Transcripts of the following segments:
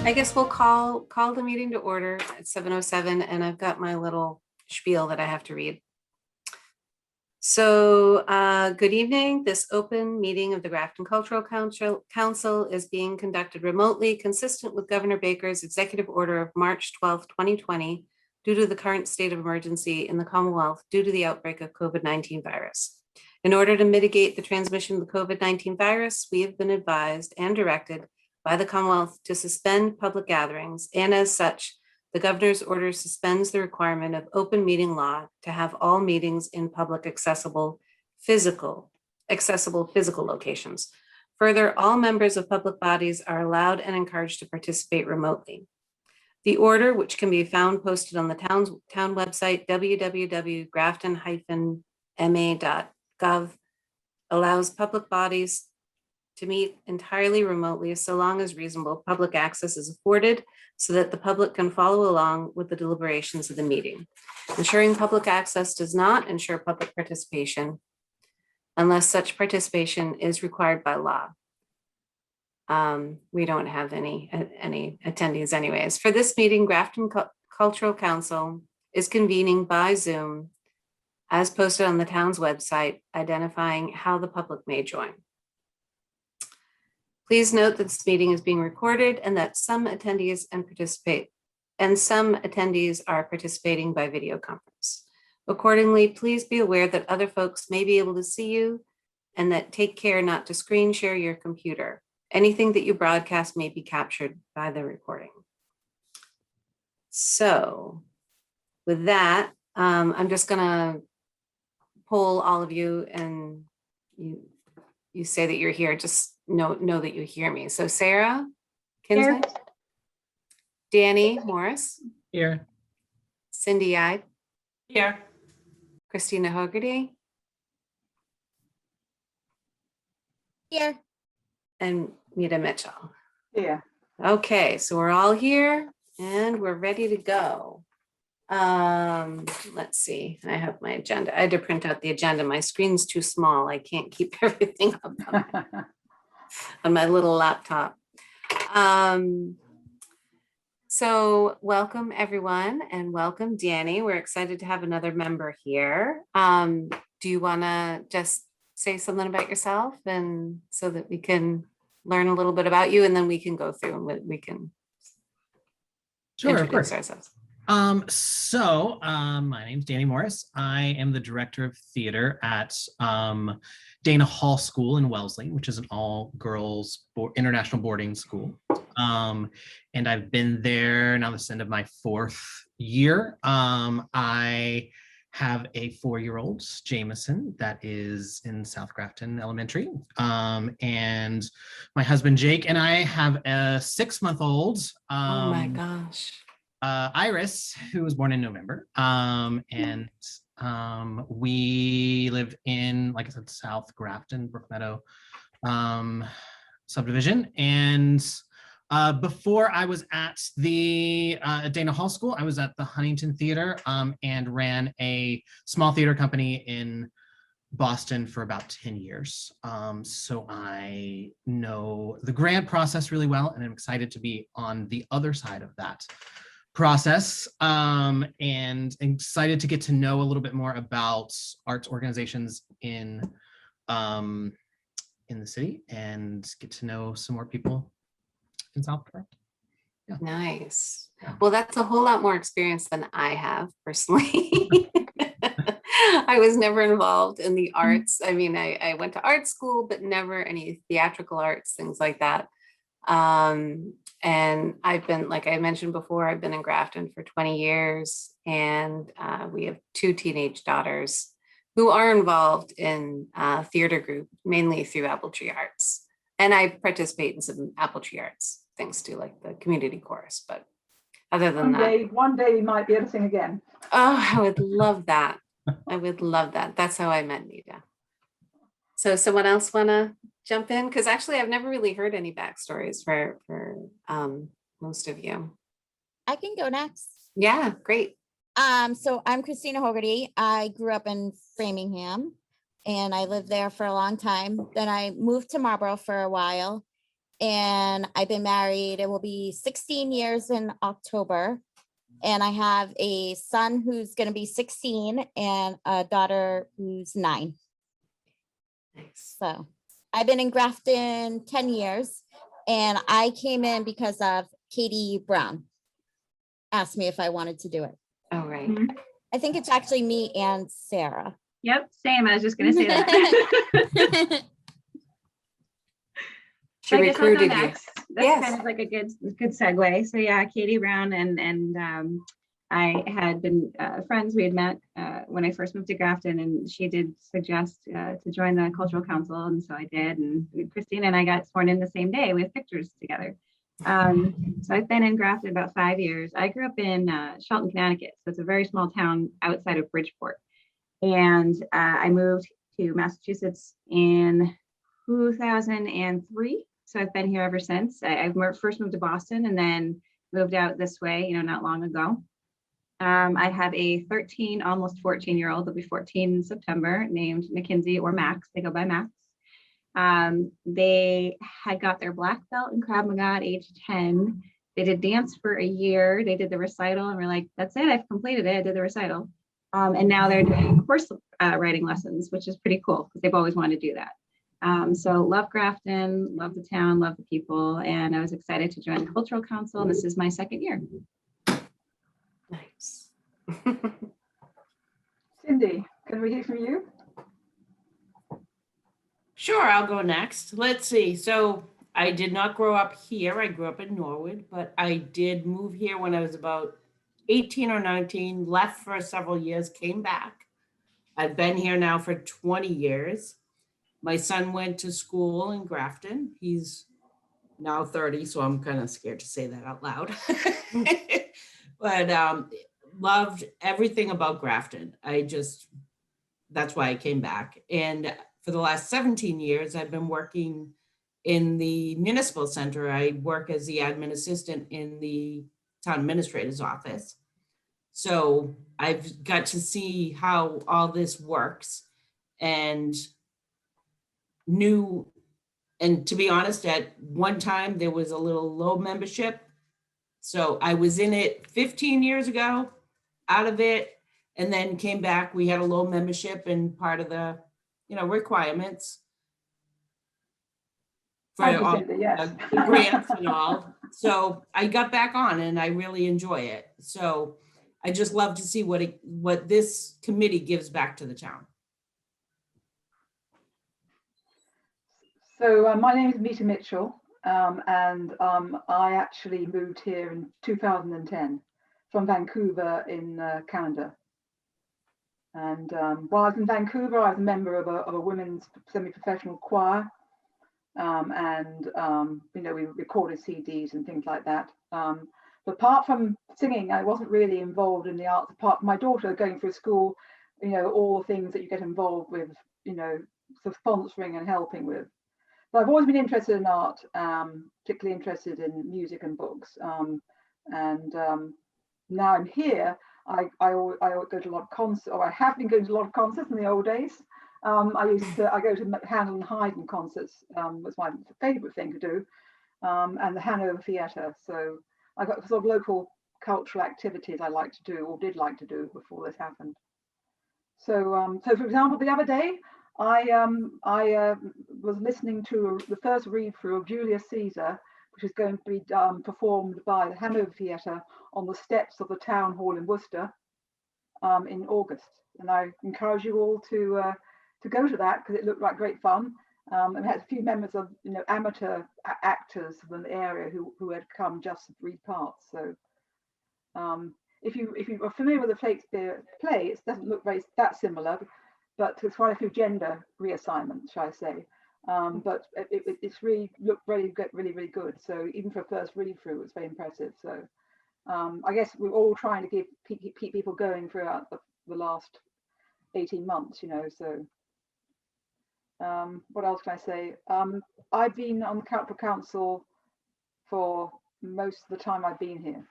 I guess we'll call the meeting to order at 7:07, and I've got my little spiel that I have to read. So, good evening. This open meeting of the Grafton Cultural Council is being conducted remotely, consistent with Governor Baker's executive order of March 12th, 2020, due to the current state of emergency in the Commonwealth due to the outbreak of COVID-19 virus. In order to mitigate the transmission of the COVID-19 virus, we have been advised and directed by the Commonwealth to suspend public gatherings, and as such, the governor's order suspends the requirement of open meeting law to have all meetings in public accessible physical locations. Further, all members of public bodies are allowed and encouraged to participate remotely. The order, which can be found posted on the town website, www.grafton-ma.gov, allows public bodies to meet entirely remotely so long as reasonable public access is afforded so that the public can follow along with the deliberations of the meeting. Ensuring public access does not ensure public participation unless such participation is required by law. We don't have any attendees anyways. For this meeting, Grafton Cultural Council is convening by Zoom as posted on the town's website, identifying how the public may join. Please note that this meeting is being recorded and that some attendees are participating by video conference. Accordingly, please be aware that other folks may be able to see you and that take care not to screen share your computer. Anything that you broadcast may be captured by the recording. So with that, I'm just gonna poll all of you, and you say that you're here, just know that you hear me. So Sarah Kinsley, here. Danny Morris, here. Cindy Ide, here. Christina Hogarty, here, and Mita Mitchell. Here. Okay, so we're all here and we're ready to go. Let's see, I have my agenda. I had to print out the agenda. My screen's too small. I can't keep everything up on my little laptop. So welcome everyone, and welcome Danny. We're excited to have another member here. Do you want to just say something about yourself, and so that we can learn a little bit about you, and then we can go through and we can introduce ourselves. My name's Danny Morris. I am the director of theater at Dana Hall School in Wellesley, which is an all-girls international boarding school. And I've been there now. This is the end of my 4th year. I have a 4-year-old, Jameson, that is in South Grafton Elementary. And my husband, Jake, and I have a 6-month-old. Oh my gosh. Iris, who was born in November. We live in, like I said, South Grafton, Brookmeadow subdivision. And before I was at the Dana Hall School, I was at the Huntington Theater and ran a small theater company in Boston for about 10 years. So I know the grant process really well, and I'm excited to be on the other side of that process, and excited to get to know a little bit more about arts organizations in the city and get to know some more people in South Florida. Yeah. Nice. Well, that's a whole lot more experience than I have personally. I was never involved in the arts. I mean, I went to art school, but never any theatrical arts, things like that. And I've been, like I mentioned before, I've been in Grafton for 20 years, and we have 2 teenage daughters who are involved in theater group, mainly through Apple Tree Arts. And I participate in some Apple Tree Arts things too, like the community chorus, but other than One day you might be able to sing again. Oh, I would love that. I would love that. That's how I met Nita. So someone else want to jump in? Because actually I've never really heard any backstories for most of you. I can go next. Yeah, great. So I'm Christina Hogarty. I grew up in Framingham and I lived there for a long time. Then I moved to Marlborough for a while. and I've been married. It will be 16 years in October. And I have a son who's going to be 16 and a daughter who's 9. Nice. So I've been in Grafton 10 years, and I came in because of Katie Brown asked me if I wanted to do it. Oh, right. I think it's actually me and Sarah. Yep, same. I was just gonna say that. She So I guess I'll go recruited you. next. That's Yes. kind of like a good segue. So yeah, Katie Brown and I had been friends. We had met when I first moved to Grafton, and she did suggest to join the cultural council, and so I did. And Christina and I got sworn in the same day. We have pictures together. So I've been in Grafton about 5 years. I grew up in Shelton, Connecticut, so it's a very small town outside of Bridgeport. And I moved to Massachusetts in 2003. So I've been here ever since. I first moved to Boston and then moved out this way, not long ago. I have a 13, almost 14-year-old, they'll be 14 in September, named Mackenzie or Max. They go by Max. They had got their black belt in Krav Maga at age 10. They did dance for a year. They did the recital and we're like, that's it, I've completed it. I did the recital. And now they're doing horse riding lessons, which is pretty cool because they've always wanted to do that. So love Grafton, love the town, love the people, and I was excited to join the Cultural Council. And this is my second year. Nice. Cindy, can we hear from you? Sure, I'll go next. Let's see. So I did not grow up here. I grew up in Norwood, but I did move here when I was about 18 or 19, left for several years, came back. I've been here now for 20 years. My son went to school in Grafton. He's now 30, so I'm kind of scared to say that out loud. But loved everything about Grafton. That's why I came back. And for the last 17 years, I've been working in the municipal center. I work as the admin assistant in the town administrator's office. So I've got to see how all this works and to be honest, at one time there was a little low membership. So I was in it 15 years ago, out of it, and then came back. We had a low membership and part of the, requirements for Thank you, all Cindy, yes. the grants and all. So I got back on and I really enjoy it. So I just love to see what this committee gives back to the town. So my name is Mita Mitchell, and I actually moved here in 2010 from Vancouver in Canada. And while I was in Vancouver, I was a member of a women's semi-professional choir. We recorded CDs and things like that. But apart from singing, I wasn't really involved in the arts. Apart from my daughter going through school, all the things that you get involved with, sort of sponsoring and helping with. But I've always been interested in art, particularly interested in music and books. Now I'm here. I go to a lot of concerts, or I have been going to a lot of concerts in the old days. I go to Handel and Haydn concerts, was my favourite thing to do, and the Hanover Theatre. So I got sort of local cultural activities I like to do, or did like to do before this happened. So, for example, the other day I was listening to the first read through of Julius Caesar, which is going to be performed by the Hanover Theatre on the steps of the town hall in Worcester in August. And I encourage you all to go to that because it looked like great fun. And we had a few members of amateur actors from the area who had come just to read parts. So if you are familiar with the Shakespeare play, it doesn't look that similar, but there's quite a few gender reassignments, shall I say. But it's really looked really good. So even for a first read through, it was very impressive. So I guess we're all trying to keep people going throughout the last 18 months, so what else can I say? I've been on the Cultural Council for most of the time I've been here.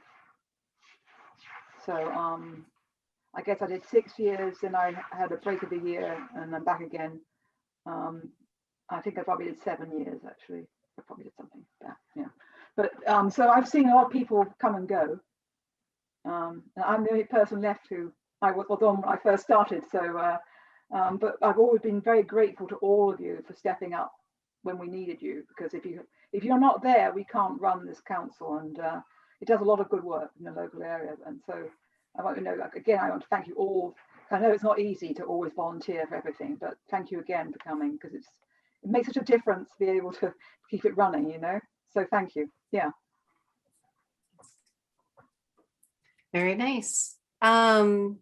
So I guess I did 6 years, then I had a break of a year and then back again. I think I probably did 7 years actually. I probably did something bad, yeah. But so I've seen a lot of people come and go. And I'm the only person left who I was on when I first started. So, but I've always been very grateful to all of you for stepping up when we needed you, because if you're not there, we can't run this council, and it does a lot of good work in the local area. And so I want to know, like, again, I want to thank you all. I know it's not easy to always volunteer for everything, but thank you again for coming, because it makes such a difference to be able to keep it running, you know. So thank you. Yeah. Very nice. Everyone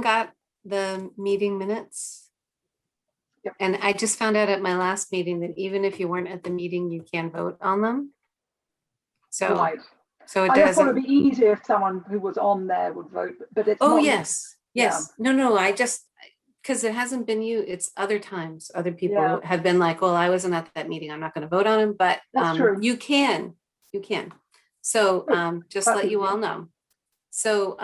got the meeting minutes? Yep. And I just found out at my last meeting that even if you weren't at the meeting, you can vote on them. So, Right. so it I just thought it'd doesn't. be easier if someone who was on there would vote, but it's Oh, not. yes, yes. No, I just, because it hasn't been you, it's other times. Other people Yeah. have been like, well, I wasn't at that meeting, I'm not going to vote on him, but That's true. you can. So Good. just That's let you easy. all know. So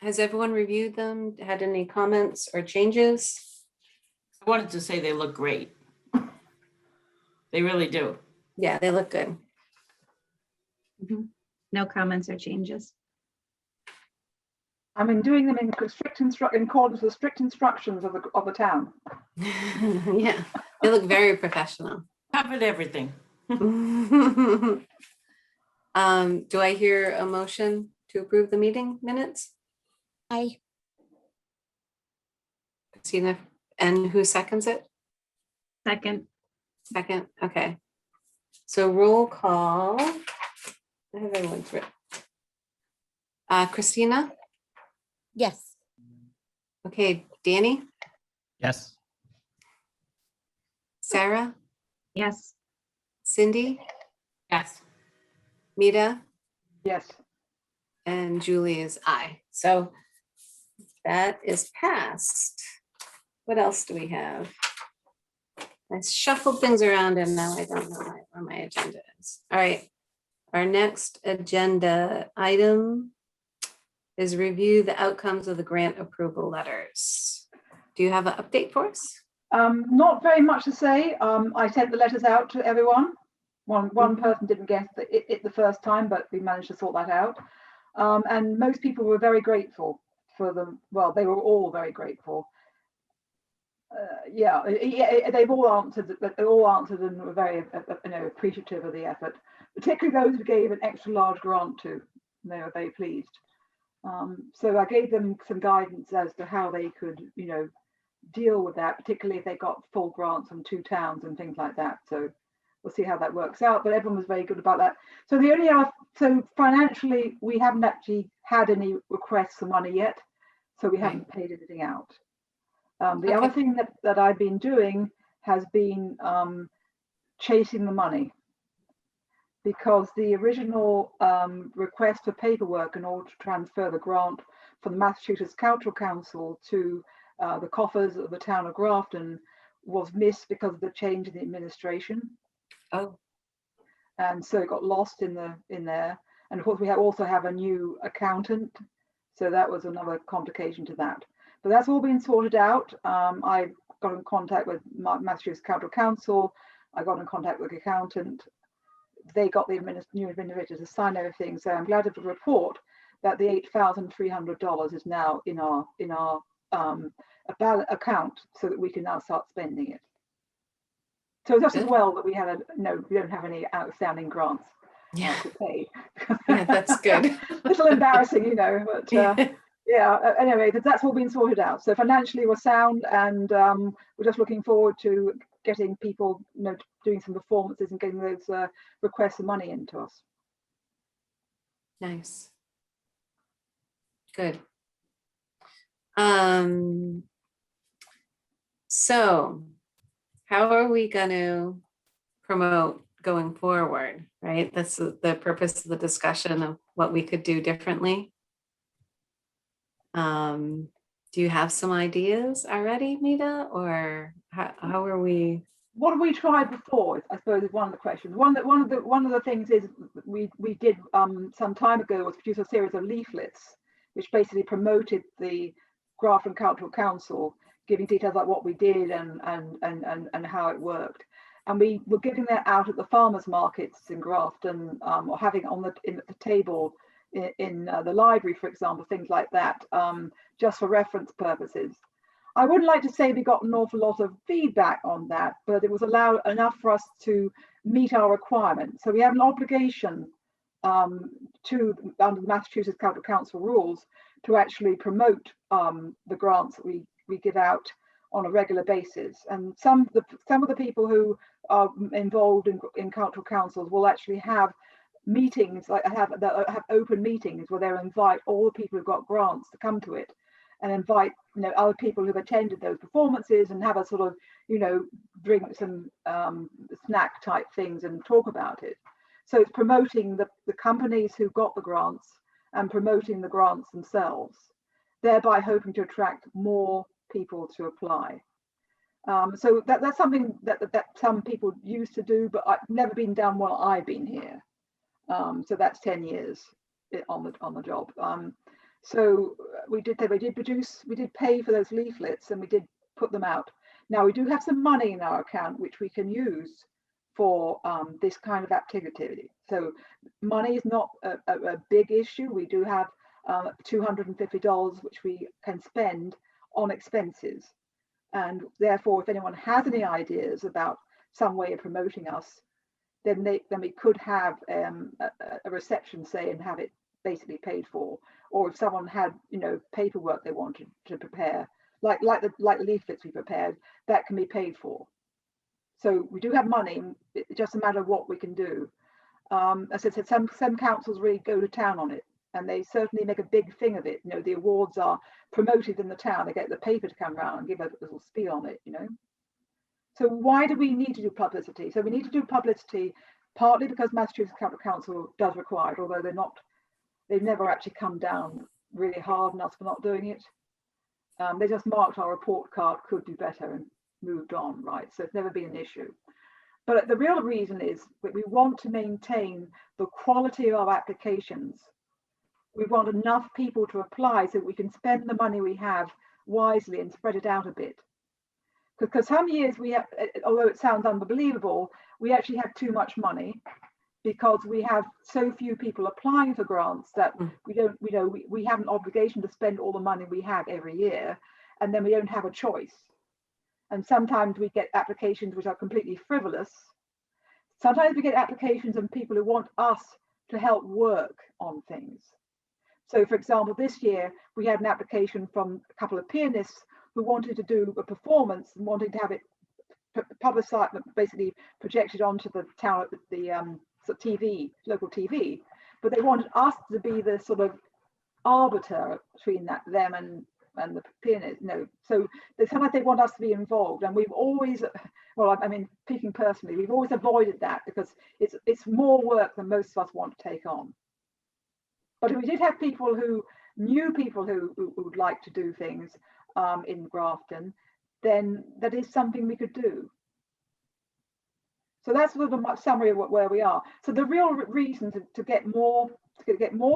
has everyone reviewed them? Had any comments or changes? I wanted to say they look great. They really do. Yeah, they look good. No comments or changes. I mean, doing them in accordance with strict instructions of the town. Yeah, they look very professional. Covered everything. Do I hear a motion to approve the meeting minutes? I, Christina, and who seconds it? Second, Second, okay. So roll call. I have everyone through. Christina? yes. Okay, Danny? Yes. Sarah? yes. Cindy? Yes. Mita? Yes. And Julie is aye. So that is passed. What else do we have? I shuffled things around and now I don't know where my agenda is. All right. Our next agenda item is review the outcomes of the grant approval letters. Do you have an update for us? Not very much to say. I sent the letters out to everyone. One person didn't get it the first time, but we managed to sort that out. And most people were very grateful for them. Well, they were all very grateful. Yeah, they've all answered. They all answered and were very, appreciative of the effort. Particularly those who gave an extra large grant to. They were very pleased. So I gave them some guidance as to how they could, deal with that, particularly if they got full grants from 2 towns and things like that. So we'll see how that works out. But everyone was very good about that. So so financially, we haven't actually had any requests for money yet. So we haven't paid anything out. The other thing that I've been doing has been chasing the money, because the original request for paperwork in order to transfer the grant from the Massachusetts Cultural Council to the coffers of the town of Grafton was missed because of the change in the administration. Oh, And so it got lost in there. And of course, we also have a new accountant. So that was another complication to that. But that's all been sorted out. I got in contact with Massachusetts Cultural Council. I got in contact with the accountant. They got the new administrator to sign everything. So I'm glad to report that the $8,300 is now in our account, so that we can now start spending it. So just as well that we don't have any outstanding grants to pay. yeah, that's good. A little embarrassing, but yeah, anyway, that's all been sorted out. So financially we're sound, and we're just looking forward to getting people, doing some performances and getting those requests of money into us. Nice. Good. So how are we going to promote going forward, right? That's the purpose of the discussion of what we could do differently. Do you have some ideas already, Mita, or how are we? What have we tried before? I suppose is one of the questions. One of the things is we did some time ago was produce a series of leaflets, which basically promoted the Grafton Cultural Council, giving details like what we did and how it worked. And we were giving that out at the farmers markets in Grafton, or having it on the table in the library, for example, things like that, just for reference purposes. I wouldn't like to say we got an awful lot of feedback on that, but it was enough for us to meet our requirements. So we have an obligation under the Massachusetts Cultural Council rules to actually promote the grants that we give out on a regular basis. And some of the people who are involved in cultural councils will actually have meetings, like have open meetings where they'll invite all the people who've got grants to come to it, and invite other people who've attended those performances and have a sort of bring some snack type things and talk about it. So it's promoting the companies who got the grants and promoting the grants themselves, thereby hoping to attract more people to apply. So that's something that some people used to do, but I've never been done while I've been here. So that's 10 years on the job. So we did pay for those leaflets, and we did put them out. Now we do have some money in our account which we can use for this kind of activity. So money is not a big issue. We do have $250 which we can spend on expenses, and therefore if anyone has any ideas about some way of promoting us, then we could have a reception, say, and have it basically paid for. Or if someone had paperwork they wanted to prepare, like the leaflets we prepared, that can be paid for. So we do have money. It's just a matter of what we can do. As I said, some councils really go to town on it, and they certainly make a big thing of it. The awards are promoted in the town. They get the paper to come around and give a little spiel on it. So why do we need to do publicity? So we need to do publicity partly because Massachusetts Cultural Council does require it, although they've never actually come down really hard on us for not doing it. They just marked our report card could do better and moved on, right? So it's never been an issue. But the real reason is that we want to maintain the quality of our applications. We want enough people to apply so we can spend the money we have wisely and spread it out a bit. Because some years we have, although it sounds unbelievable, we actually have too much money because we have so few people applying for grants that we have an obligation to spend all the money we have every year, and then we don't have a choice. And sometimes we get applications which are completely frivolous. Sometimes we get applications and people who want us to help work on things. So for example, this year we had an application from a couple of pianists who wanted to do a performance and wanted to have it publicized, basically projected onto the town, the TV, local TV, but they wanted us to be the sort of arbiter between them and the pianist. So sometimes they want us to be involved, and we've always, well, I mean, speaking personally, we've always avoided that because it's more work than most of us want to take on. But if we did have people who knew people who would like to do things in Grafton, then that is something we could do. So that's sort of a summary of where we are. So the real reason to get more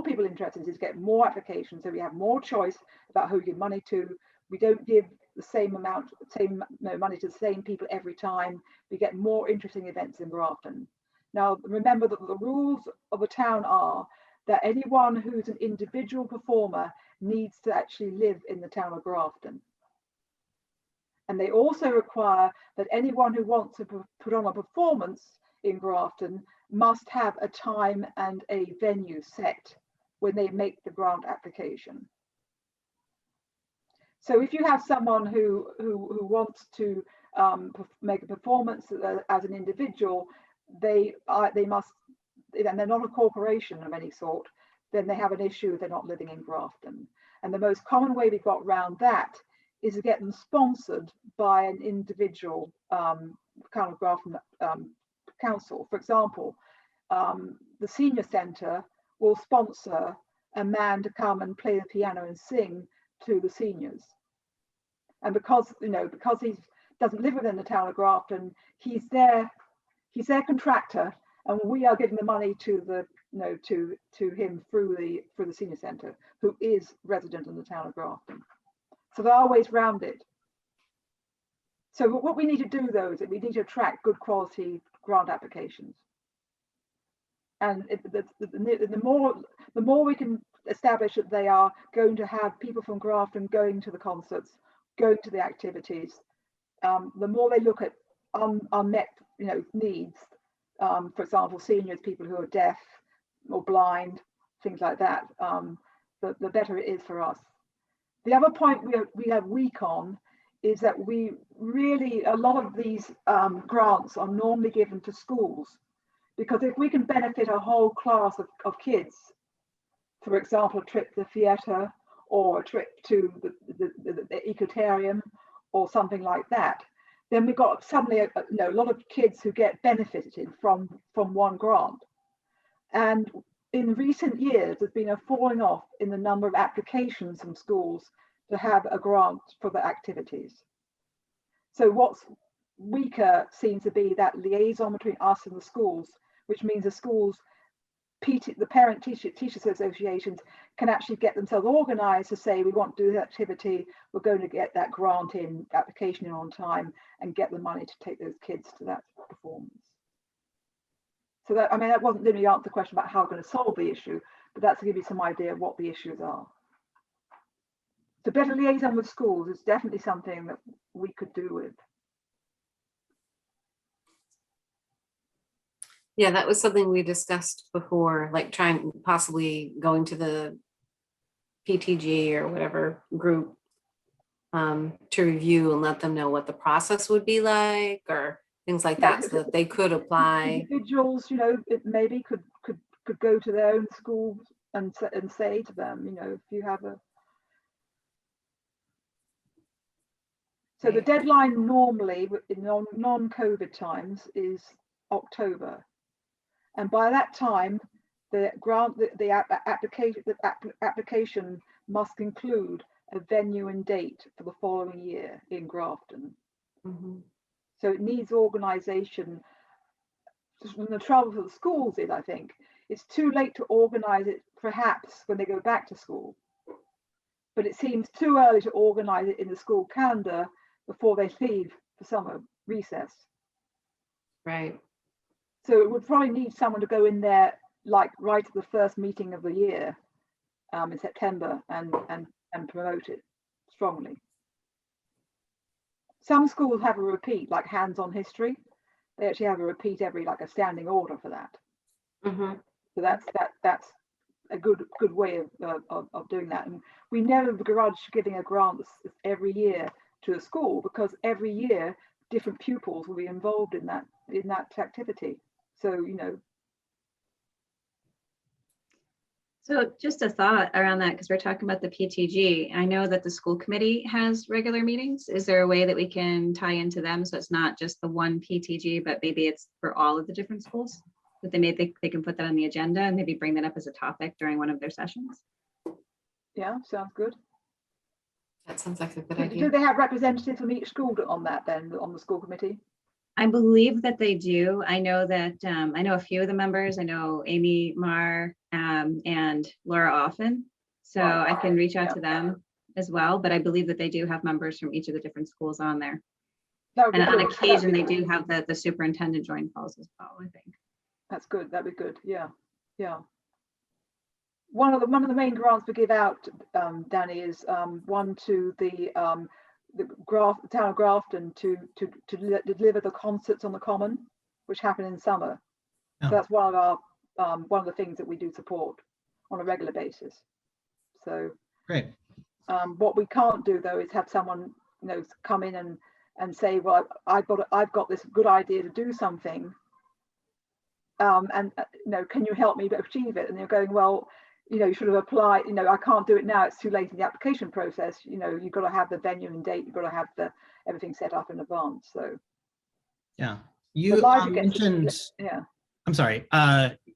people interested is to get more applications, so we have more choice about who we give money to. We don't give the same money to the same people every time. We get more interesting events in Grafton. Now remember that the rules of the town are that anyone who's an individual performer needs to actually live in the town of Grafton. And they also require that anyone who wants to put on a performance in Grafton must have a time and a venue set when they make the grant application. So if you have someone who wants to make a performance as an individual, they must, and they're not a corporation of any sort, then they have an issue if they're not living in Grafton. And the most common way we've got around that is to get them sponsored by an individual kind of Grafton council. For example, the senior centre will sponsor a man to come and play the piano and sing to the seniors. And because he doesn't live within the town of Grafton, he's their contractor, and we are giving the money to him through the senior centre, who is resident in the town of Grafton. So there are ways around it. So what we need to do though is that we need to attract good quality grant applications. And the more we can establish that they are going to have people from Grafton going to the concerts, going to the activities, the more they look at unmet, needs. For example, seniors, people who are deaf or blind, things like that. The better it is for us. The other point we have weak on is that a lot of these grants are normally given to schools, because if we can benefit a whole class of kids, for example, a trip to the theatre or a trip to the ecotarium or something like that, then we've got suddenly a lot of kids who get benefited from one grant. And in recent years, there's been a falling off in the number of applications from schools to have a grant for the activities. So what's weaker seems to be that liaison between us and the schools, which means the schools, the parent teacher associations can actually get themselves organized to say, we want to do that activity, we're going to get that grant in, application in on time, and get the money to take those kids to that performance. So that, that wasn't really answer the question about how we're going to solve the issue, but that's to give you some idea of what the issues are. So better liaison with schools is definitely something that we could do with. Yeah, that was something we discussed before, like possibly going to the PTG or whatever group to review and let them know what the process would be like, or things like that, so that they could apply. Individuals, it maybe could go to their own schools and say to them, if you have a. So the deadline normally in non-COVID times is October. And by that time, the application must include a venue and date for the following year in Grafton. Mm-hmm. So it needs organisation. The trouble for the schools is, I think, it's too late to organise it perhaps when they go back to school. But it seems too early to organise it in the school calendar before they leave for summer recess. Right. So it would probably need someone to go in there, like right at the first meeting of the year in September, and promote it strongly. Some schools have a repeat, like hands-on history. They actually have a repeat every, like a standing order for that. Mm-hmm. So that's a good way of doing that. And we never begrudge giving a grant every year to a school, because every year different pupils will be involved in that activity. So So just a thought around that, because we're talking about the PTG. I know that the school committee has regular meetings. Is there a way that we can tie into them so it's not just the one PTG, but maybe it's for all of the different schools, that they can put that on the agenda and maybe bring that up as a topic during one of their sessions? yeah, sounds good. That sounds like a good Do idea. they have representatives from each school on that then, on the school committee? I believe that they do. I know that I know a few of the members. I know Amy Marr and Laura Offen. So I can reach out to them as well. But I believe that they do have members from each of the different schools on there. And on occasion, they do have the superintendent join calls as well, I think. That's good. That'd be good. Yeah, yeah. One of the main grants we give out, Danny, is one to the town of Grafton to deliver the concerts on the Common, which happen in summer. Oh. So that's one of the things that we do support on a regular basis. So Great. what we can't do though is have someone come in and say, well, I've got this good idea to do something, and can you help me achieve it? And you're going, well, you should have applied, I can't do it now, it's too late in the application process. You've got to have the venue and date, you've got to have everything set up in advance. So yeah, you mentioned, yeah. I'm sorry,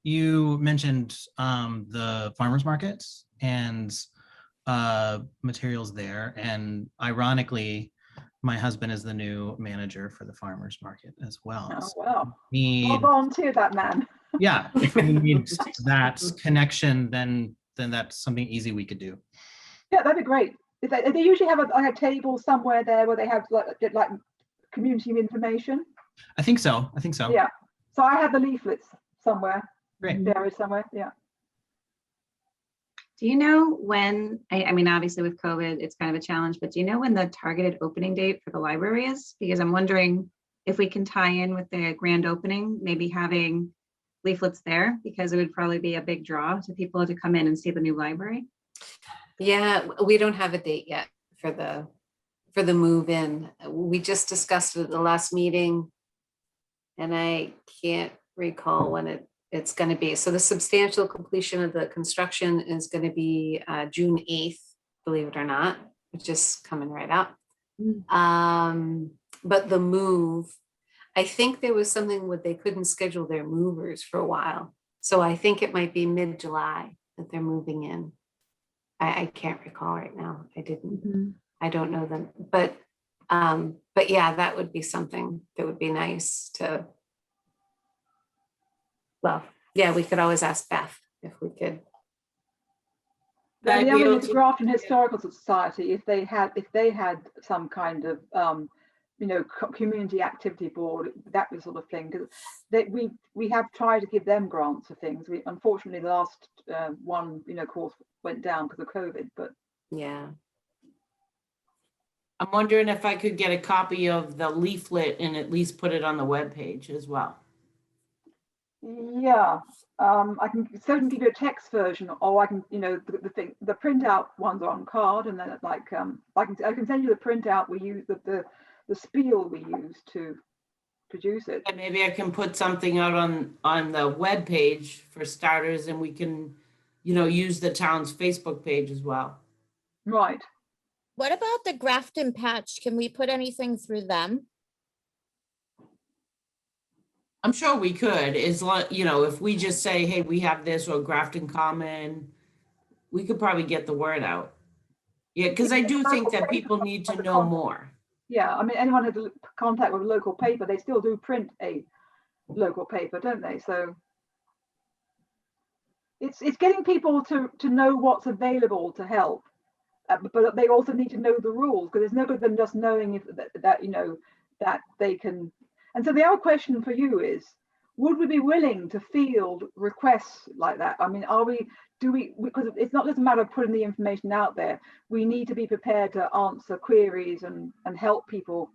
you mentioned the farmers markets and materials there, and ironically my husband is the new manager for the farmers market as well. Oh, So wow. I'll volunteer that man. Yeah, if we need that connection, then that's something easy we could do. Yeah, that'd be great. They usually have a table somewhere there where they have like community information. I think so. I think so. Yeah. So I have the leaflets somewhere. Great. There is somewhere. Yeah. Do you know when, I mean, obviously with COVID, it's kind of a challenge, but do you know when the targeted opening date for the library is? Because I'm wondering if we can tie in with the grand opening, maybe having leaflets there, because it would probably be a big draw to people to come in and see the new library. Yeah, we don't have a date yet for the move in. We just discussed it at the last meeting. And I can't recall when it's going to be. So the substantial completion of the construction is going to be June 8th, believe it or not, which is coming right up. But the move, I think there was something where they couldn't schedule their movers for a while. So I think it might be mid-July that they're moving in. I can't recall right now. I don't know them, but yeah, that would be something that would be nice to, well, yeah, we could always ask Beth if we could. The I'd be other able is to- Grafton Historical Society, if they had some kind of community activity board, that sort of thing, because we have tried to give them grants for things. We unfortunately the last one course went down because of COVID, but Yeah. I'm wondering if I could get a copy of the leaflet and at least put it on the webpage as well. yeah, I can certainly give you a text version, or I can, the printout ones are on card, and then I can send you the printout we use, the spiel we use to produce it. And maybe I can put something out on the webpage for starters, and we can, use the town's Facebook page as well. Right. What about the Grafton Patch? Can we put anything through them? I'm sure we could, if we just say, hey, we have this, or Grafton Common, we could probably get the word out. Yeah, because I do think that people need to know more. Yeah, I mean, anyone has contact with a local paper, they still do print a local paper, don't they? So it's getting people to know what's available to help, but they also need to know the rules, because there's no good them just knowing if that they can. And so the other question for you is, would we be willing to field requests like that? I mean, because it's not just a matter of putting the information out there. We need to be prepared to answer queries and help people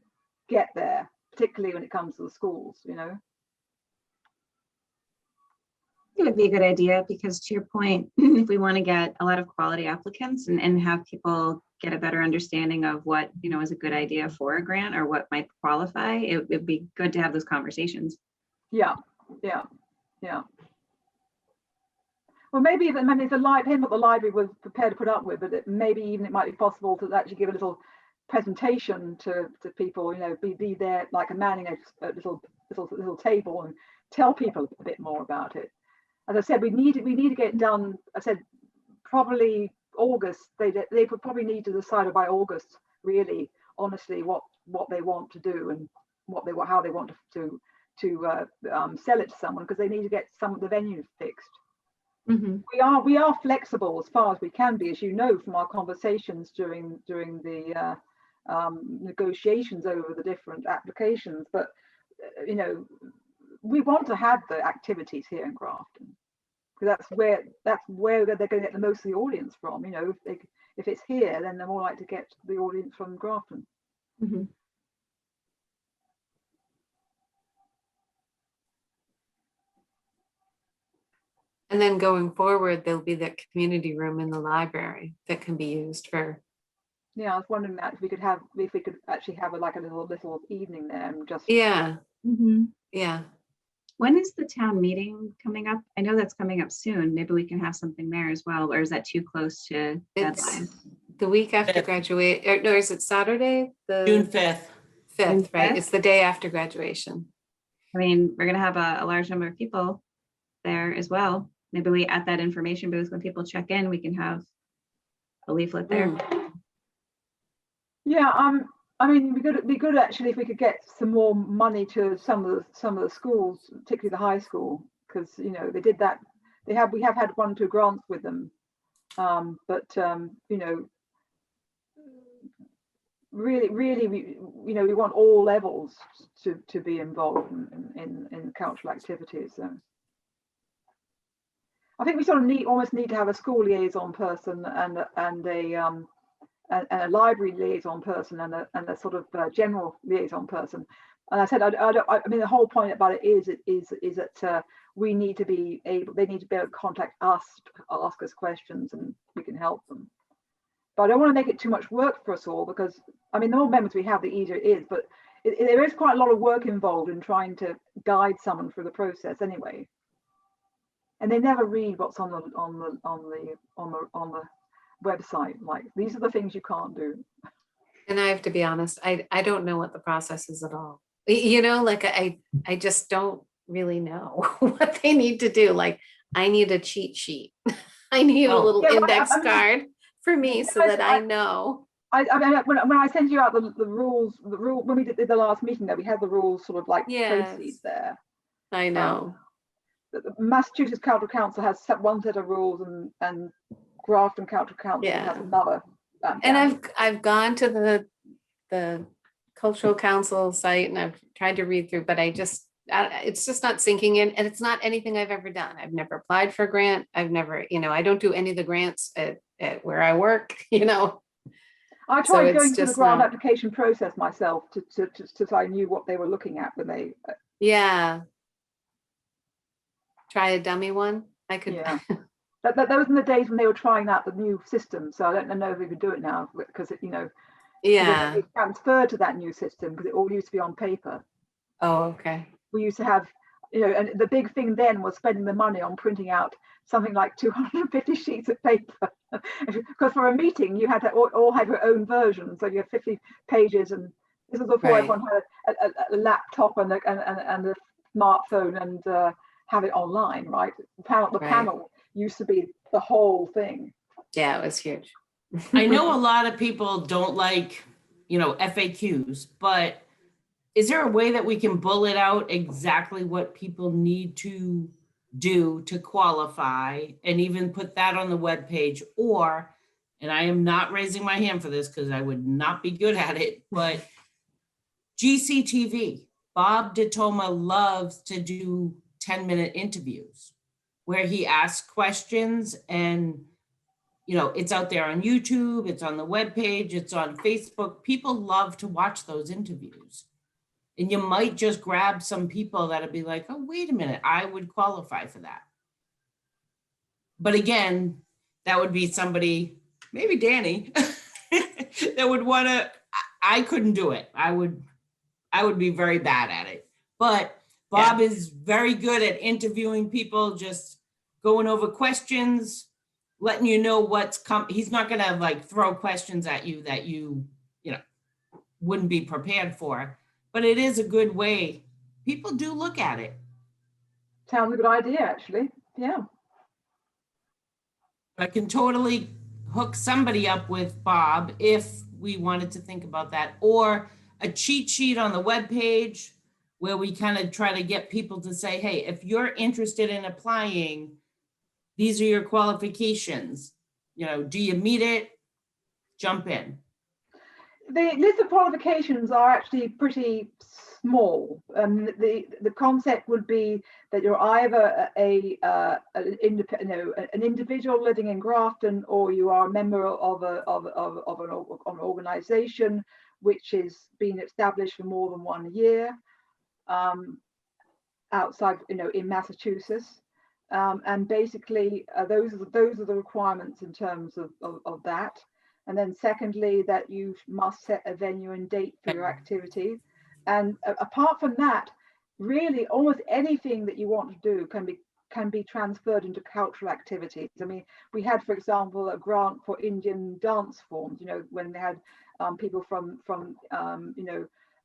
get there, particularly when it comes to the schools, It would be a good idea, because to your point, if we want to get a lot of quality applicants and have people get a better understanding of what, is a good idea for a grant or what might qualify, it would be good to have those conversations. Yeah. Well, maybe if the library was prepared to put up with, but maybe even it might be possible to actually give a little presentation to people, be there like a manning a little table and tell people a bit more about it. As I said, we need to get it done. I said probably August. They would probably need to decide by August, really, honestly, what they want to do and how they want to sell it to someone, because they need to get some of the venues fixed. We are flexible as far as we can be, as you know from our conversations during the negotiations over the different applications. But we want to have the activities here in Grafton, because that's where they're going to get the most of the audience from. If it's here, then they're more likely to get the audience from Grafton. And then going forward, there'll be that community room in the library that can be used for. Yeah, I was wondering that if we could actually have a little evening there and just. Yeah. Yeah. When is the town meeting coming up? I know that's coming up soon. Maybe we can have something there as well, or is that too close to deadline? It's the week after Fifth. graduate, no, is it Saturday? June 5th. 5th, June right? 5th? It's the day after graduation. I mean, we're gonna have a large number of people there as well. Maybe we at that information booth, when people check in, we can have a leaflet there. Yeah, I mean, it'd be good actually if we could get some more money to some of the schools, particularly the high school, because they did that. We have had 1 or 2 grants with them, but really, we want all levels to be involved in cultural activities. So I think we sort of almost need to have a school liaison person and a library liaison person and a sort of general liaison person. And I said, I mean, the whole point about it is that we need to be able, they need to be able to contact us, ask us questions, and we can help them. But I don't want to make it too much work for us all, because I mean, the more members we have, the easier it is. But there is quite a lot of work involved in trying to guide someone through the process anyway. And they never read what's on the website. Like, these are the things you can't do. And I have to be honest, I don't know what the process is at all. You know, like I just don't really know what they need to do. Like, I need a cheat sheet. I need a little index card for me so that I know. I mean, when I send you out the rules, when we did the last meeting there, we had the rules sort of like traced there. I know. The Massachusetts Cultural Council has one set of rules, and Grafton Cultural Council has another. And I've gone to the Cultural Council site and I've tried to read through, but it's just not sinking in, and it's not anything I've ever done. I've never applied for a grant. I've never, I don't do any of the grants at where I work, I tried going through the grant application process myself so I knew what they were looking at when they. Try a dummy one. I could. Yeah. That was in the days when they were trying out the new system. So I don't know if we could do it now, because it transferred to that new system, because it all used to be on paper. Oh, okay. We used to have, and the big thing then was spending the money on printing out something like 250 sheets of paper. Because for a meeting, you had to all have your own version. So you have 50 pages, and this was before everyone had a laptop and a smartphone and have it online, right? The panel used to be the whole thing. Yeah, it was huge. I know a lot of people don't like, FAQs, but is there a way that we can bullet out exactly what people need to do to qualify, and even put that on the webpage? Or, and I am not raising my hand for this because I would not be good at it, but GCTV, Bob DeToma loves to do 10-minute interviews where he asks questions, and it's out there on YouTube, it's on the webpage, it's on Facebook. People love to watch those interviews. And you might just grab some people that'll be like, oh, wait a minute, I would qualify for that. But again, that would be somebody, maybe Danny, that would want to, I couldn't do it. I would be very bad at it. But Bob is very good at interviewing people, just going over questions, letting you know what's coming. He's not going to like throw questions at you that you wouldn't be prepared for. But it is a good way. People do look at it. Sounds a good idea, actually. Yeah. I can totally hook somebody up with Bob if we wanted to think about that, or a cheat sheet on the webpage where we kind of try to get people to say, hey, if you're interested in applying, these are your qualifications. Do you meet it? Jump in. The list of qualifications are actually pretty small. The concept would be that you're either an individual living in Grafton, or you are a member of an organization which is being established for more than 1 year outside, in Massachusetts. And basically, those are the requirements in terms of that. And then secondly, that you must set a venue and date for your activity. And apart from that, really almost anything that you want to do can be transferred into cultural activities. I mean, we had, for example, a grant for Indian dance forms, when they had people from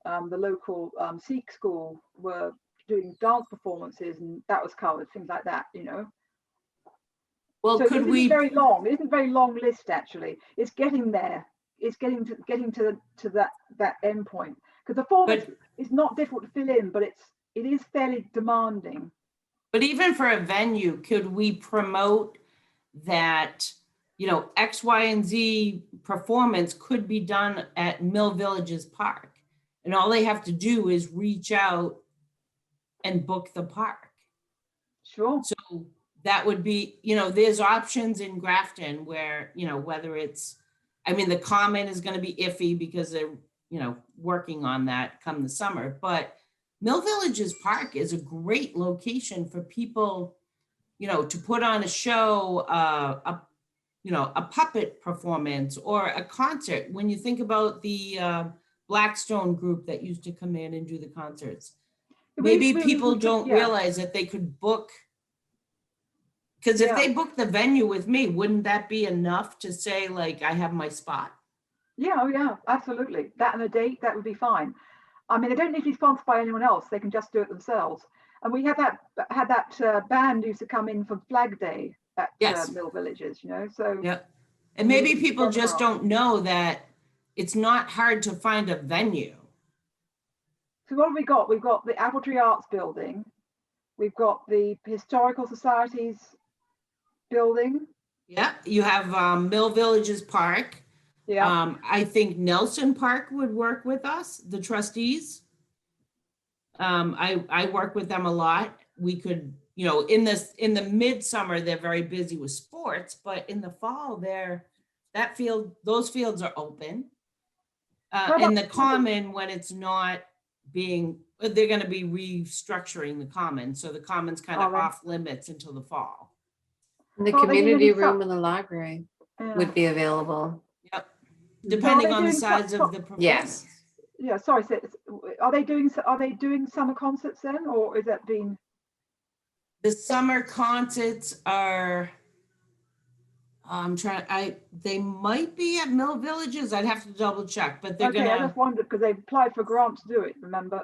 the local Sikh school were doing dance performances, and that was covered, things like that, Well, so could it we? Very long. It isn't a very long list, actually. It's getting there. It's getting to that end point, because the form is not difficult to fill in, but it is fairly demanding. But even for a venue, could we promote that you know, X, Y, and Z performance could be done at Mill Villages Park. And all they have to do is reach out and book the park. Sure. So that would be, you know, there's options in Grafton where, you know, whether it's, I mean, the Common is going to be iffy because they're, you know, working on that come the summer, but Mill Villages Park is a great location for people, you know, to put on a show, you know, a puppet performance or a concert. When you think about the Blackstone group that used to come in and do the concerts, maybe people don't realize that they could book. Because if they book the venue with me, wouldn't that be enough to say, like, I have my spot? Yeah, oh yeah, absolutely. That and a date, that would be fine. I mean, they don't need to be sponsored by anyone else. They can just do it themselves. And we had that band used to come in for Flag Day at Yes. Mill Villages, you know, so. Yep. And maybe people just don't know that it's not hard to find a venue. So what have we got? We've got the Apple Tree Arts Building. We've got the Historical Society's building. Yeah, you have Mill Villages Park. Yeah. I think Nelson Park would work with us, the trustees. I work with them a lot. We could, you know, in the midsummer, they're very busy with sports, but in the fall, those fields are open. In the Common, when it's not being, they're going to be restructuring the Common, so the Common's kind of off limits until the fall. And the community room in the library would be available. Yep, depending on the size of the performance. Yes. Yeah, sorry. So are they doing summer concerts then, or is that being? The summer concerts are, they might be at Mill Villages. I'd have to double check, but they're I just wondered because they applied for a grant to do it, remember?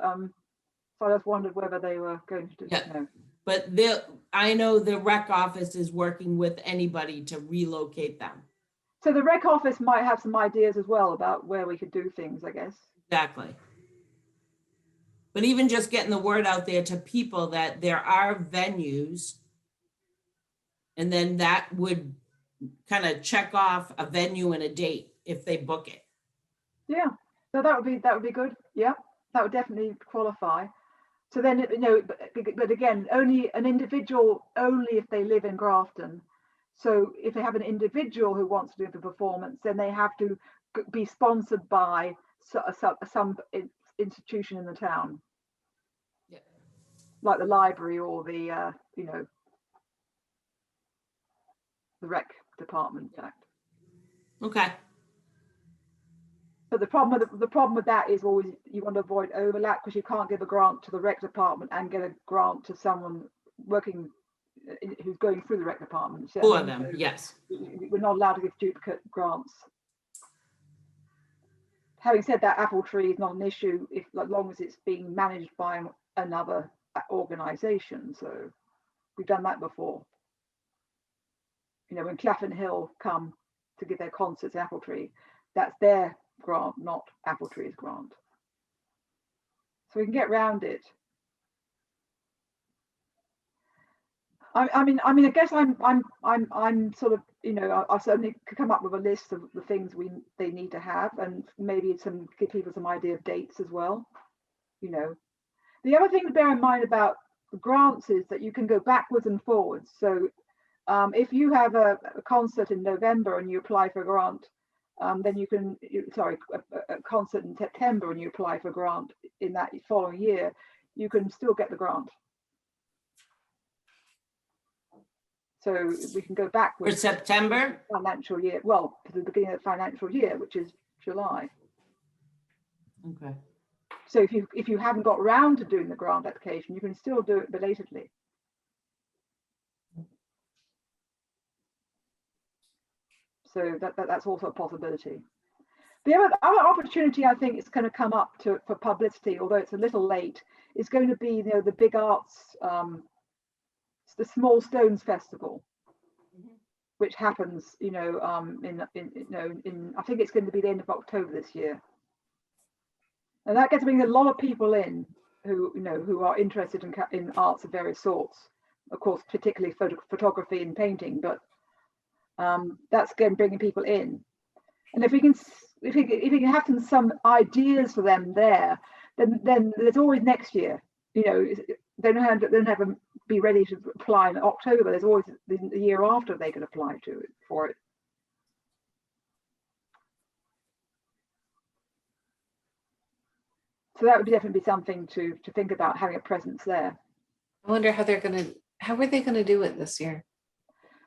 So I just wondered whether they were going to do it. No. But I know the rec office is working with anybody to relocate them. So the rec office might have some ideas as well about where we could do things, I guess. Exactly. But even just getting the word out there to people that there are venues, and then that would kind of check off a venue and a date if they book it. Yeah, so that would be good. Yeah, that would definitely qualify. So then, you know, but again, only an individual, only if they live in Grafton. So if they have an individual who wants to do the performance, then they have to be sponsored by some institution in the town. Yeah. Like the library or the, you know, the rec department. In fact. Okay. But the problem with that is always you want to avoid overlap because you can't give a grant to the rec department and get a grant to someone working who's going through the rec department. So For them, yes. We're not allowed to give duplicate grants. Having said that, Apple Tree is not an issue if as long as it's being managed by another organization. So we've done that before. You know, when Clapham Hill come to give their concerts at Apple Tree, that's their grant, not Apple Tree's grant. So we can get around it. I mean, I guess I'm sort of, you know, I certainly could come up with a list of the things they need to have, and maybe give people some idea of dates as well. You know, the other thing to bear in mind about the grants is that you can go backwards and forwards. So if you have a concert in November and you apply for a grant, then you can, a concert in September and you apply for a grant in that following year, you can still get the grant. So we can go backwards. For September? Financial year, well, to the beginning of the financial year, which is July. Okay. So if you haven't got around to doing the grant application, you can still do it belatedly. So that's also a possibility. The other opportunity I think is going to come up for publicity, although it's a little late, is going to be, you know, the big arts, the Small Stones Festival, which happens, you know, in I think it's going to be the end of October this year, and that gets to bring a lot of people in who are interested in arts of various sorts, of course, particularly photography and painting, but That's again bringing people in. And if we can have some ideas for them there, then there's always next year. You know, they don't have to be ready to apply in October. There's always the year after they can apply for it. So that would definitely be something to think about, having a presence there. I wonder how are they gonna do it this year?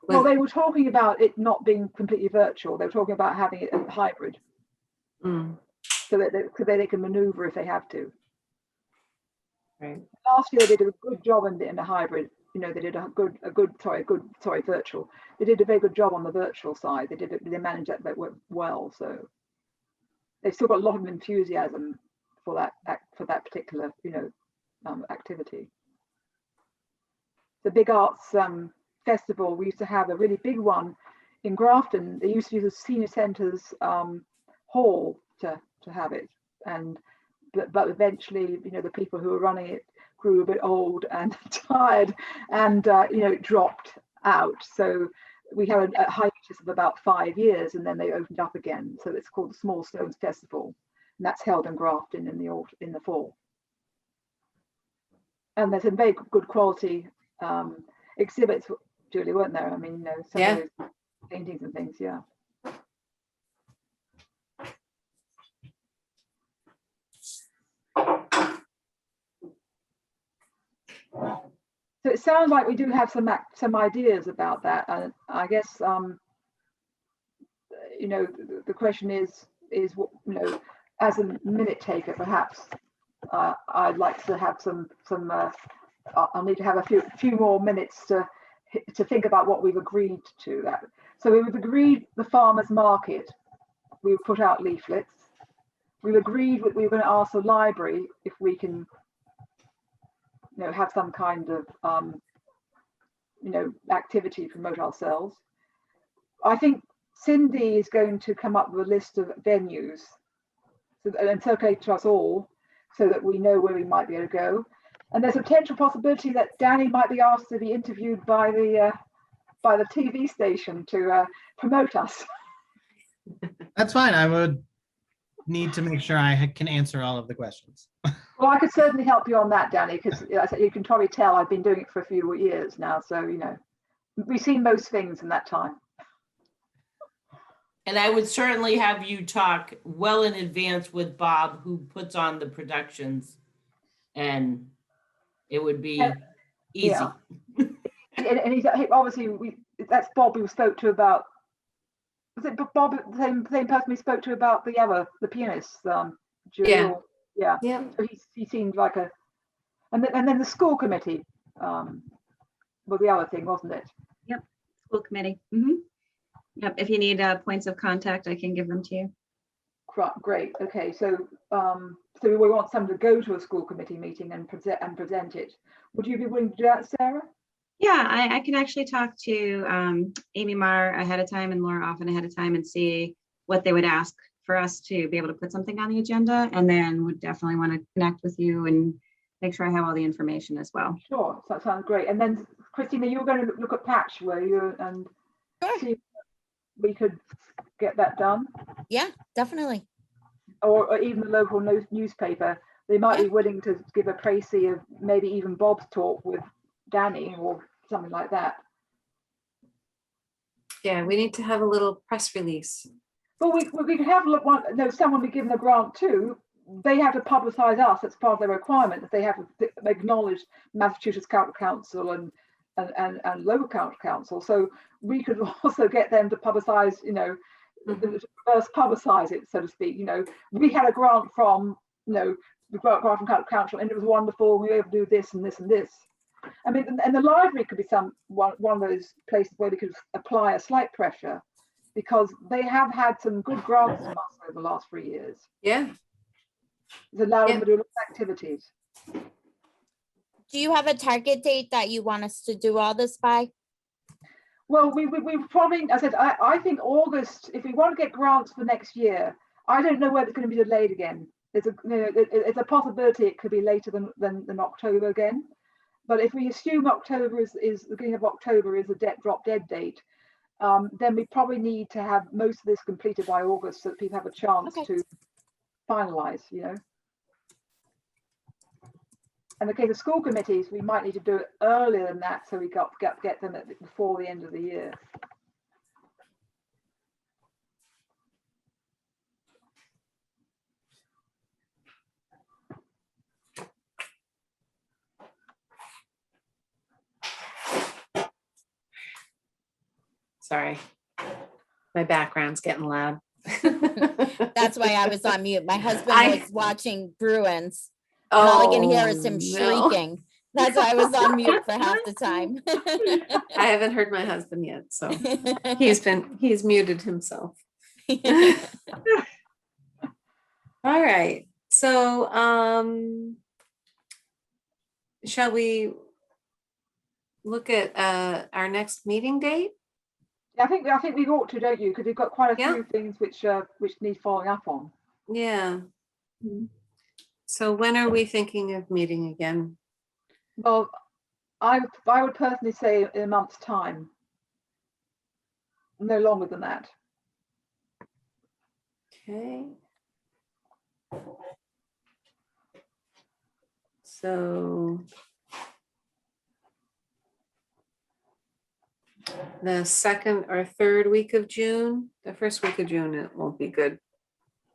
Well, they were talking about it not being completely virtual. They were talking about having it hybrid, so that they can maneuver if they have to. Right. Last year they did a good job in the hybrid. You know, they did virtual. They did a very good job on the virtual side. They managed that well. So they've still got a lot of enthusiasm for that particular, you know, activity. The big arts festival, we used to have a really big one in Grafton. They used to use the senior centres hall to have it, but eventually, you know, the people who were running it grew a bit old and tired, and you know, it dropped out. So we had a hiatus of about 5 years, and then they opened up again. So it's called the Small Stones Festival, and that's held in Grafton in the fall. And there's some very good quality exhibits, Julie, weren't there? I mean, you know, some of those paintings and things, yeah. So it sounds like we do have some ideas about that, and I guess you know, the question is what, you know, as a minute taker, perhaps I'd like to have some. I'll need to have a few more minutes to think about what we've agreed to. That so we've agreed the farmers market. We put out leaflets. We've agreed that we were going to ask the library if we can, you know, have some kind of you know, activity to promote ourselves. I think Cindy is going to come up with a list of venues and circulate to us all, so that we know where we might be able to go. And there's a potential possibility that Danny might be asked to be interviewed by the TV station to promote us. That's fine. I would need to make sure I can answer all of the questions. Well, I could certainly help you on that, Danny, because you can probably tell I've been doing it for a few years now. So, you know, we've seen most things in that time. And I would certainly have you talk well in advance with Bob, who puts on the productions, and it would be easy. Yeah. And he's obviously, that's Bob we spoke to about. Was it Bob, the same person we spoke to about the pianist? Julie, yeah. So he seemed like a, and then the school committee was the other thing, wasn't it? Yep, school committee. Yep, if you need points of contact, I can give them to you. Great. Okay, so we want someone to go to a school committee meeting and present it. Would you be willing to do that, Sarah? Yeah, I can actually talk to Amy Marr ahead of time and Laura Offen ahead of time and see what they would ask for us to be able to put something on the agenda, and then would definitely want to connect with you and make sure I have all the information as well. Sure, so that sounds great. And then Christina, you were going to look at Patch, were you, and see if we could get that done? Yeah, definitely. Or even the local newspaper. They might be willing to give a précis of maybe even Bob's talk with Danny or something like that. Yeah, we need to have a little press release. Well, we could have someone be given a grant too. They have to publicise us. That's part of their requirement, that they have to acknowledge Massachusetts County Council and local county council. So we could also get them to publicise, you know, reverse publicise it, so to speak. You know, we had a grant from, you know, the grant from county council, and it was wonderful. We were able to do this and this and this. I mean, and the library could be one of those places where we could apply a slight pressure, because they have had some good grants from us over the last 3 years. Yeah. It's allowed them to do a lot of activities. Do you have a target date that you want us to do all this by? Well, we probably, I said, I think August, if we want to get grants for next year, I don't know whether it's going to be delayed again. It's a possibility it could be later than October again. But if we assume October is the beginning of October is a drop dead date, then we probably need to have most of this completed by August so that people have a chance Okay. to finalize, And the case of school committees, we might need to do it earlier than that so we get them before the end of the year. Sorry. My background's getting loud. That's why I was on mute. My husband I- was watching Bruins. And all I can hear is him no. shrieking. That's why I was on mute for half the time. I haven't heard my husband yet, so he's muted himself. All right, so shall we look at our next meeting date? I think we ought to, don't you? Because we've got quite a Yeah. few things which need following up on. Yeah. Mhm. So when are we thinking of meeting again? Well, I would personally say in a month's time. No longer than that. Okay. So the second or third week of June, the first week of June, it won't be good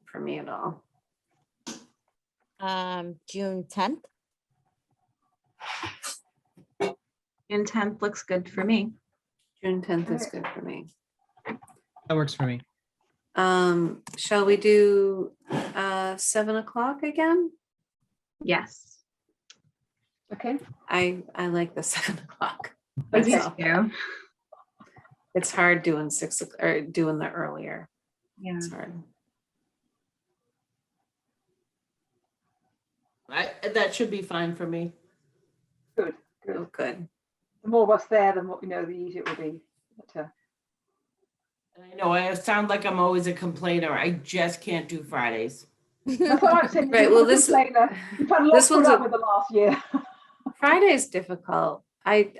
for me at all. June 10th. June 10th looks good for me. June 10th is good for me. That works for me. Shall we do 7 o'clock again? Yes. Okay. I like the 7 o'clock. I do myself. too. It's hard doing 6 or doing the earlier. Yeah. It's hard. That should be fine for me. Good. Good. Oh, good. The more of us there, the more the easier it will be. But, I know I sound like I'm always a complainer. I just can't do Fridays. that's what I'm saying. Right, well, this- you've had a lot this to put one's up a- with the last year. Friday's difficult. No I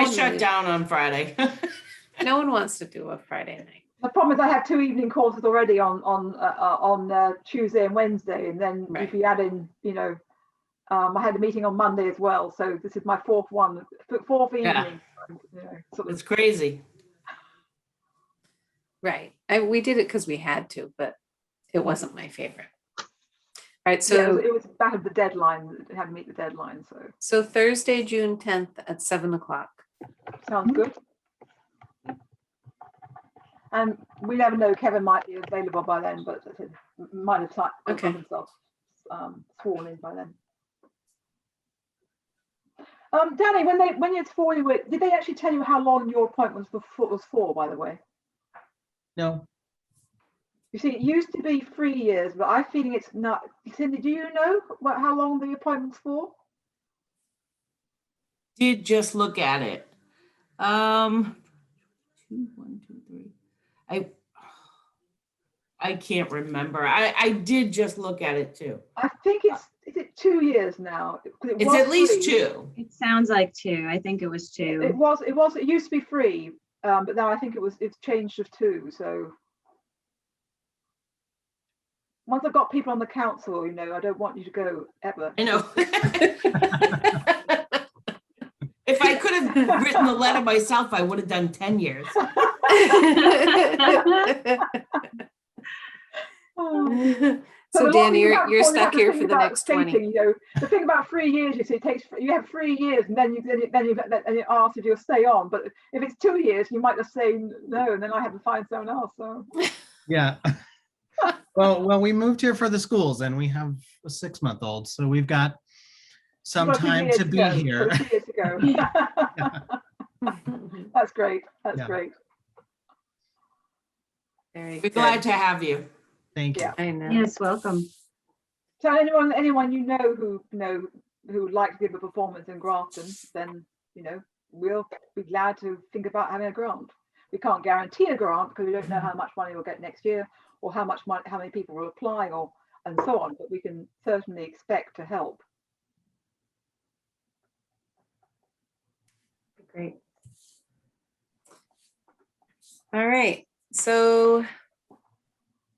one shut really- down on Friday. No one wants to do a Friday night. The problem is I have 2 evening courses already on Tuesday and Wednesday, and then Right. if you add in, I had a meeting on Monday as well, so this is my fourth evening. Yeah. Sort It's of, crazy. Right. We did it because we had to, but it wasn't my favorite. All right, yeah, so it was that of the deadline. It had to meet the deadline, so Thursday, June 10th at 7 o'clock. sounds good. And we never know, Kevin might be available by then, but might have got Okay. himself sworn in by then. Danny, when you swore you were, did they actually tell you how long your appointment was for, by the way? No, You see, it used to be 3 years, but I'm feeling it's not. Cindy, do you know how long the appointment's for? Did just look at it. 2, 1, 2, 3. I can't remember. I did just look at it too. I think is it 2 years now? 'Cause it It's was at least 3. 2. It sounds like 2. I think it was 2. It used to be 3, but now I think it's changed to 2. So once I've got people on the council, I don't want you to go ever. I know. If I could have written the letter myself, I would have done 10 years. Oh. So the Danny, longer you you're have you're for, you have stuck to here think for the about next 20. stating, the thing about 3 years, you see, you have 3 years, and then you ask if you'll stay on. But if it's 2 years, you might just say no, and then I have to find someone else. So yeah. Well, we moved here for the schools and we have a 6-month-old, so we've got some you've got a few time years to be go. here. Got a few years to go. That's great. That's Yeah. great. Very We're good. glad to have you. Thank you. Yeah. I know. Yes, welcome. So anyone who would like to give a performance in Grafton, then we'll be glad to think about having a grant. We can't guarantee a grant because we don't know how much money we'll get next year, or how many people will apply, and so on. But we can certainly expect to help. Great. All right, so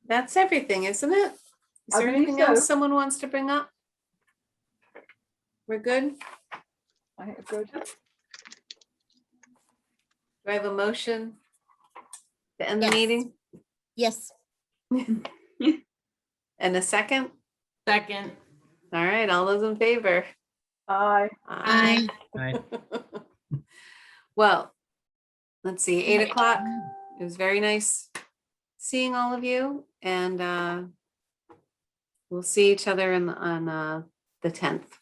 that's everything, isn't it? Is I there believe anything else so. someone wants to bring up? We're good? I think we're good. Do I have a motion to end the Yes. meeting? Yes. And a second? Second. All right, all those in favor? Aye. Aye. Aye. Well, let's see, 8 o'clock. It was very nice seeing all of you, and we'll see each other on the 10th.